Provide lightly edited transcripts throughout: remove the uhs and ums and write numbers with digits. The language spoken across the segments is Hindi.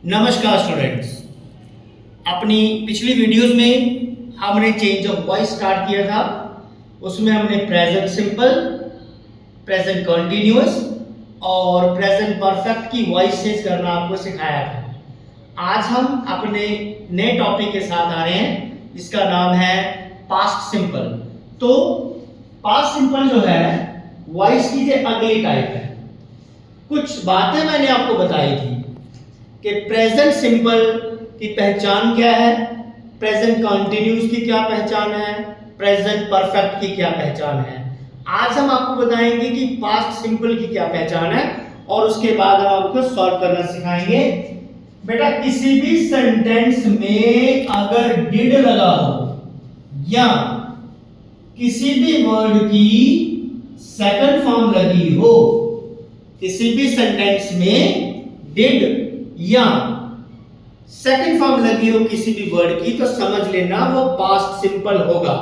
नमस्कार स्टूडेंट्स। अपनी पिछली वीडियोस में हमने चेंज ऑफ वॉइस स्टार्ट किया था। उसमें हमने प्रेजेंट सिंपल, प्रेजेंट कंटीन्यूअस और प्रेजेंट परफेक्ट की वॉइस चेंज करना आपको सिखाया था। आज हम अपने नए टॉपिक के साथ आ रहे हैं जिसका नाम है पास्ट सिंपल। तो पास्ट सिंपल जो है वॉइस की जो अगली टाइप है। कुछ बातें मैंने आपको बताई थी कि प्रेजेंट सिंपल की पहचान क्या है, प्रेजेंट कंटीन्यूअस की क्या पहचान है, प्रेजेंट परफेक्ट की क्या पहचान है। आज हम आपको बताएंगे कि पास्ट सिंपल की क्या पहचान है और उसके बाद हम आपको सॉल्व करना सिखाएंगे। बेटा किसी भी सेंटेंस में अगर डिड लगा हो या किसी भी वर्ड की सेकंड फॉर्म लगी हो, किसी भी सेंटेंस में डिड या सेकंड फॉर्म लगी हो किसी भी वर्ड की, तो समझ लेना वो पास्ट सिंपल होगा।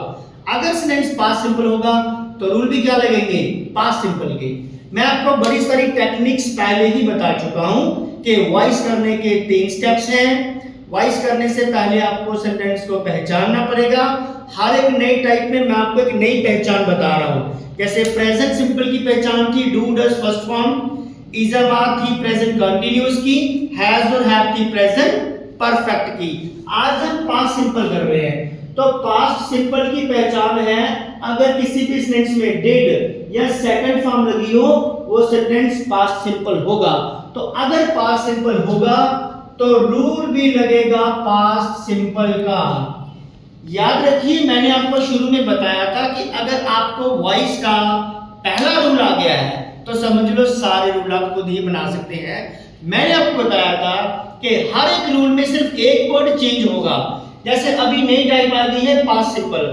अगर सेंटेंस पास्ट सिंपल होगा तो रूल भी क्या लगेंगे, पास्ट सिंपल के। मैं आपको बड़ी सारी टेक्निक्स पहले ही बता चुका हूं कि वॉइस करने के 3 स्टेप्स हैं। वॉइस करने से पहले आपको सेंटेंस को पहचानना पड़ेगा। हर एक नई टाइप में मैं आपको एक नई पहचान बता रहा हूं। जैसे प्रेजेंट सिंपल की पहचान थी do does first form, is are थी प्रेजेंट कंटीन्यूअस की, हैज और हैव थी प्रेजेंट परफेक्ट की। आज हम पास्ट सिंपल कर रहे हैं। तो पास्ट सिंपल की पहचान है अगर किसी भी सेंटेंस में डिड या सेकंड फॉर्म लगी हो वो सेंटेंस पास्ट सिंपल होगा। तो अगर पास्ट सिंपल होगा तो रूल भी लगेगा पास्ट सिंपल का। याद रखिए मैंने आपको शुरू में बताया था कि अगर आपको वॉइस का पहला रूल आ गया है तो समझ लो सारे रूल आप खुद ही बना सकते हैं। मैंने आपको बताया था कि हर एक रूल में सिर्फ एक वर्ड चेंज होगा। जैसे अभी नई टाइप आ गई है पास्ट सिंपल,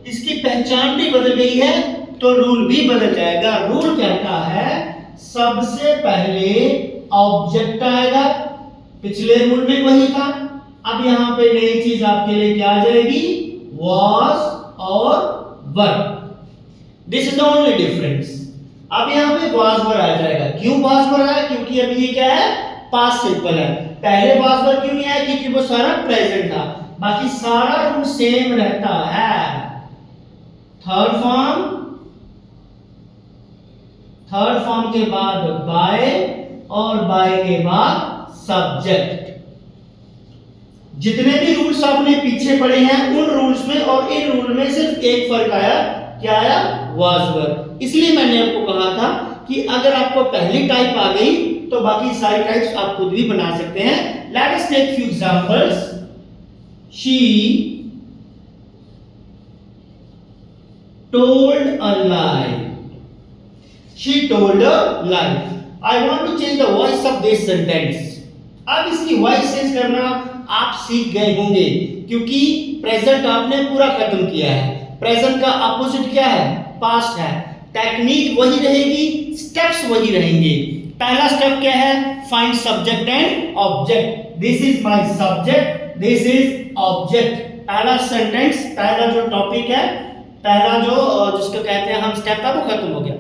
इसकी पहचान भी बदल गई है तो रूल भी बदल जाएगा। रूल कहता है सबसे पहले ऑब्जेक्ट आएगा, पिछले रूल में वही था। अब यहां पे नई चीज आपके लिए क्या आ जाएगी, was और were। This is the only difference. अब यहां पे was were आ जाएगा। क्यों was were आया, क्योंकि अभी ये क्या है, पास्ट सिंपल है। पहले was were क्यों नहीं आया, क्योंकि वो सारा प्रेजेंट था। बाकी सारा रूल सेम रहता है। थर्ड फॉर्म के बाद बाय और बाय के बाद सब्जेक्ट। जितने भी रूल्स आपने पीछे पढ़े हैं उन रूल्स में और इन रूल में सिर्फ एक फर्क आया, क्या आया, was were। इसलिए मैंने आपको कहा था कि अगर आपको पहली टाइप आ गई तो बाकी सारी टाइप्स आप खुद भी बना सकते हैं। Let us take few examples. She told a lie. She told a lie. I want to change the voice of this sentence. अब इसकी वॉइस चेंज करना आप सीख गए होंगे क्योंकि प्रेजेंट आपने पूरा खत्म किया है। प्रेजेंट का अपोजिट क्या है, पास्ट है। टेक्निक वही रहेगी, स्टेप्स वही रहेंगे। पहला स्टेप क्या है, find subject and object. This is my subject, this is object. पहला सेंटेंस, पहला जो टॉपिक है, पहला जो जिसको कहते हैं हम स्टेप है वो खत्म हो गया।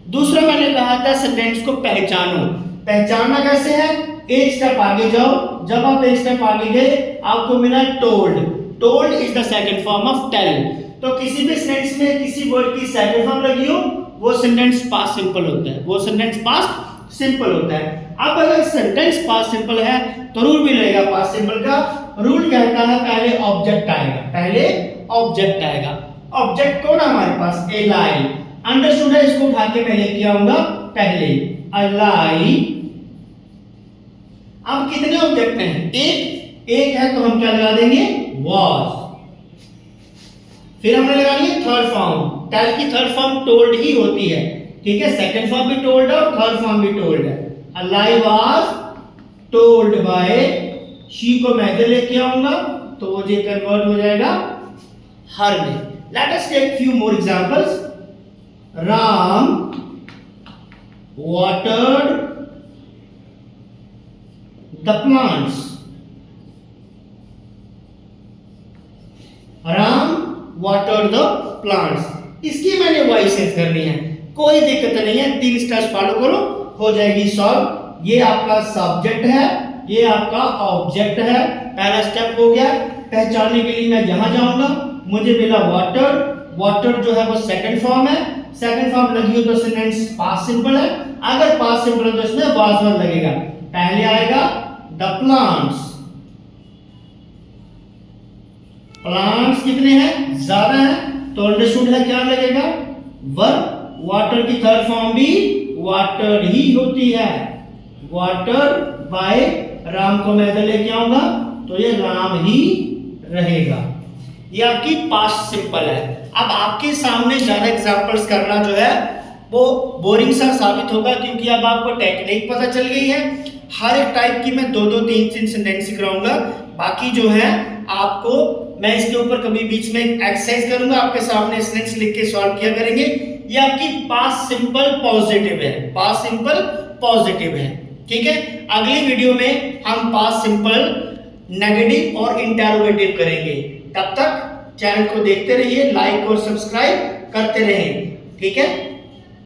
दूसरा मैंने कहा था सेंटेंस को पहचानो। पहचानना कैसे है, एक स्टेप आगे जाओ। जब आप एक स्टेप आगे गए आपको मिला told. Told is the second form of tell. तो किसी भी सेंटेंस में किसी वर्ड की सेकंड फॉर्म लगी हो वो सेंटेंस पास्ट सिंपल होता है, वो सेंटेंस पास्ट सिंपल होता है। अब अगर सेंटेंस पास्ट सिंपल है तो रूल भी लगेगा पास्ट सिंपल का। रूल कहता है पहले ऑब्जेक्ट आएगा, पहले ऑब्जेक्ट आएगा। ऑब्जेक्ट कौन है हमारे पास, ए लाई। अंडरस्टूड है, इसको उठा के मैं लेके आऊंगा पहले, अ लाई। अब कितने ऑब्जेक्ट हैं, एक है तो हम क्या लगा देंगे, was। फिर हमने लगानी है थर्ड फॉर्म। टेल की थर्ड फॉर्म टोल्ड ही होती है, ठीक है। सेकंड फॉर्म भी टोल्ड है और थर्ड फॉर्म भी टोल्ड है। अ लाई वाज टोल्ड बाय, शी को मैं इधर लेके आऊंगा तो वो ये कन्वर्ट हो जाएगा हर में। Let us take few more examples. Ram watered the plants. Ram watered the plants. इसकी मैंने वॉइस चेंज करनी है, कोई दिक्कत नहीं है। 3 स्टेप्स फॉलो करो, हो जाएगी सॉल्व। ये आपका सब्जेक्ट है, ये आपका ऑब्जेक्ट है। पहला स्टेप हो गया। पहचानने के लिए मैं यहां जाऊंगा, मुझे मिला वाटर, वाटर जो है वो सेकंड फॉर्म है, सेकंड फॉर्म लगी हो तो सेंटेंस पास्ट सिंपल है, अगर पास्ट सिंपल है तो इसमें वाज वन लगेगा। पहले आएगा द प्लांट्स, प्लांट्स कितने हैं, ज्यादा है तो अंडरस्टूड है क्या लगेगा, वर। वाटर की थर्ड फॉर्म भी वाटर ही होती है, वाटर बाय राम को मैं इधर लेके आऊंगा तो ये राम ही रहेगा। ये आपकी पास्ट सिंपल है। अब आपके सामने ज्यादा एग्जांपल्स करना जो है वो बोरिंग सा साबित होगा, क्योंकि अब आपको टेक्निक पता चल गई है। हर एक टाइप की मैं 2-2 3-3 सेंटेंस सिखाऊंगा। बाकी जो है आपको मैं इसके ऊपर कभी बीच में एक्सरसाइज करूंगा, आपके सामने सेंटेंस लिख के सॉल्व किया करेंगे। ये आपकी पास्ट सिंपल पॉजिटिव है, पास्ट सिंपल पॉजिटिव है, ठीक है। अगली वीडियो में हम पास्ट सिंपल नेगेटिव और इंटेरोगेटिव करेंगे। तब तक चैनल को देखते रहिए, लाइक और सब्सक्राइब करते रहें, ठीक है।